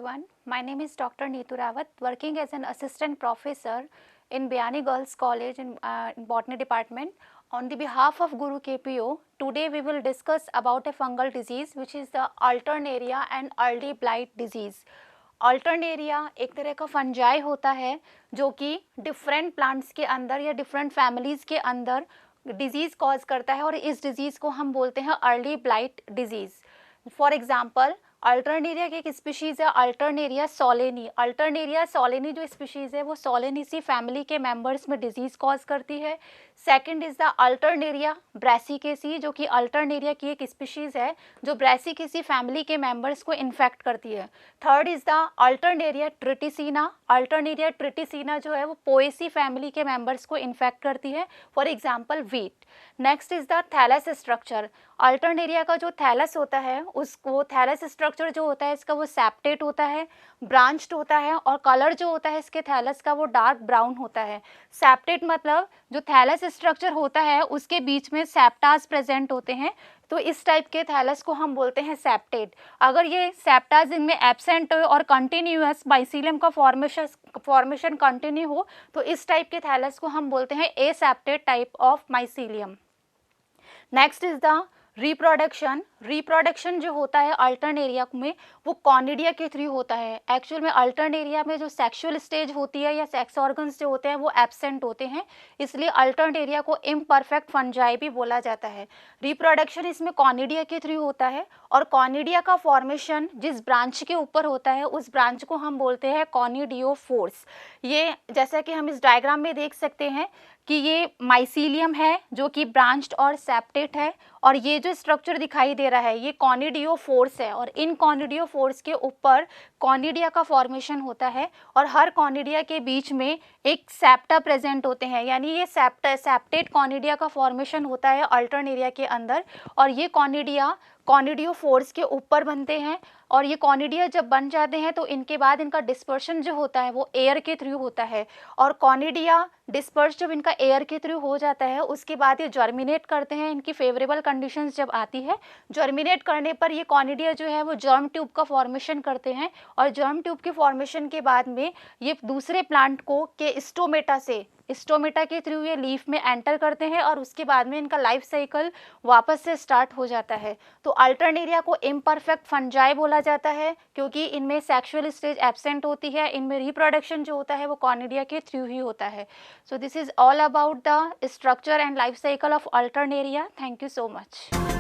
everyone. My name is Dr. Neetu Rawat, working as an assistant professor in Bayani Girls College in Botany Department. On the behalf of Guru KPO, today we will discuss about a fungal disease which is the Alternaria and early blight disease. Alternaria एक तरह का fungi होता है जो कि different plants के अंदर या डिफरेंट फैमिलीज़ के अंदर डिजीज़ कॉज करता है और इस डिजीज़ को हम बोलते हैं early blight disease. For example Alternaria की एक स्पीशीज़ है अल्टरनेरिया सोलेनी. अल्टरनेरिया सोलेनी जो स्पीशीज़ है वो सोलेनिसी फैमिली के मेंबर्स में डिजीज़ कॉज करती है. Second is the Alternaria Brassicaceae जो कि अल्टरनेरिया की एक स्पीशीज़ है जो ब्रैसिकेसी फैमिली के मेंबर्स को इन्फेक्ट करती है. Third is the Alternaria triticina. Alternaria triticina जो है वो पोएसी फैमिली के मेंबर्स को इन्फेक्ट करती है, for example wheat. Next is the thallus structure. Alternaria का जो थैलस होता है उसको थैलस स्ट्रक्चर जो होता है इसका वो सेप्टेट होता है, ब्रांच्ड होता है और कलर जो होता है इसके थैलस का वो डार्क ब्राउन होता है. सेप्टेट मतलब जो थैलस स्ट्रक्चर होता है उसके बीच में सेप्टास प्रेजेंट होते हैं, तो इस टाइप के थैलस को हम बोलते हैं सेप्टेट. अगर ये सेप्टास इनमें एब्सेंट हो और कंटिन्यूअस माइसीलियम का फॉर्मेशन कंटिन्यू हो तो इस टाइप के थैलस को हम बोलते हैं aseptate type of mycelium. Next is the reproduction. Reproduction जो होता है अल्टरनेरिया में वो कॉनिडिया के थ्रू होता है. एक्चुअल में अल्टरनेरिया में जो सेक्सुअल स्टेज होती है या सेक्स ऑर्गन्स जो होते हैं वो एब्सेंट होते हैं, इसलिए अल्टरनेरिया को इम्परफेक्ट फंजाई भी बोला जाता है. रिप्रोडक्शन इसमें कॉनिडिया के थ्रू होता है और कॉनिडिया का फॉर्मेशन जिस ब्रांच के ऊपर होता है उस ब्रांच को हम बोलते हैं कॉनिडियोफोर्स. ये जैसा कि हम इस डायग्राम में देख सकते हैं कि ये माइसीलियम है जो कि ब्रांच्ड और सेप्टेट है और ये जो स्ट्रक्चर दिखाई दे रहा है ये कॉनिडियोफोर्स है और इन कॉनिडियोफोर्स के ऊपर कॉनिडिया का फॉर्मेशन होता है और हर कॉनिडिया के बीच में एक सेप्टा प्रेजेंट होते हैं, यानी ये सेप्टेट कॉनिडिया का फॉर्मेशन होता है अल्टरनेरिया के अंदर और ये कॉनिडिया कॉनिडियोफोर्स के ऊपर बनते हैं और ये कॉनिडिया जब बन जाते हैं तो इनके बाद इनका डिस्पर्शन जो होता है वो एयर के थ्रू होता है और कॉनिडिया डिस्पर्स जब इनका एयर के थ्रू हो जाता है उसके बाद ये जर्मिनेट करते हैं. इनकी फेवरेबल कंडीशंस जब आती है जर्मिनेट करने पर ये कॉनिडिया जो है वो जर्म ट्यूब का फॉर्मेशन करते हैं और जर्म ट्यूब के फॉर्मेशन के बाद में ये दूसरे प्लांट को के स्टोमेटा के थ्रू ये लीफ में एंटर करते हैं और उसके बाद में इनका लाइफ साइकिल वापस से स्टार्ट हो जाता है. तो अल्टरनेरिया को इम्परफेक्ट फंजाई बोला जाता है क्योंकि इनमें सेक्सुअल स्टेज एब्सेंट होती है, इनमें रिप्रोडक्शन जो होता है वो कॉनिडिया के थ्रू ही होता है. So this is all about the structure and life cycle of Alternaria. Thank you so much.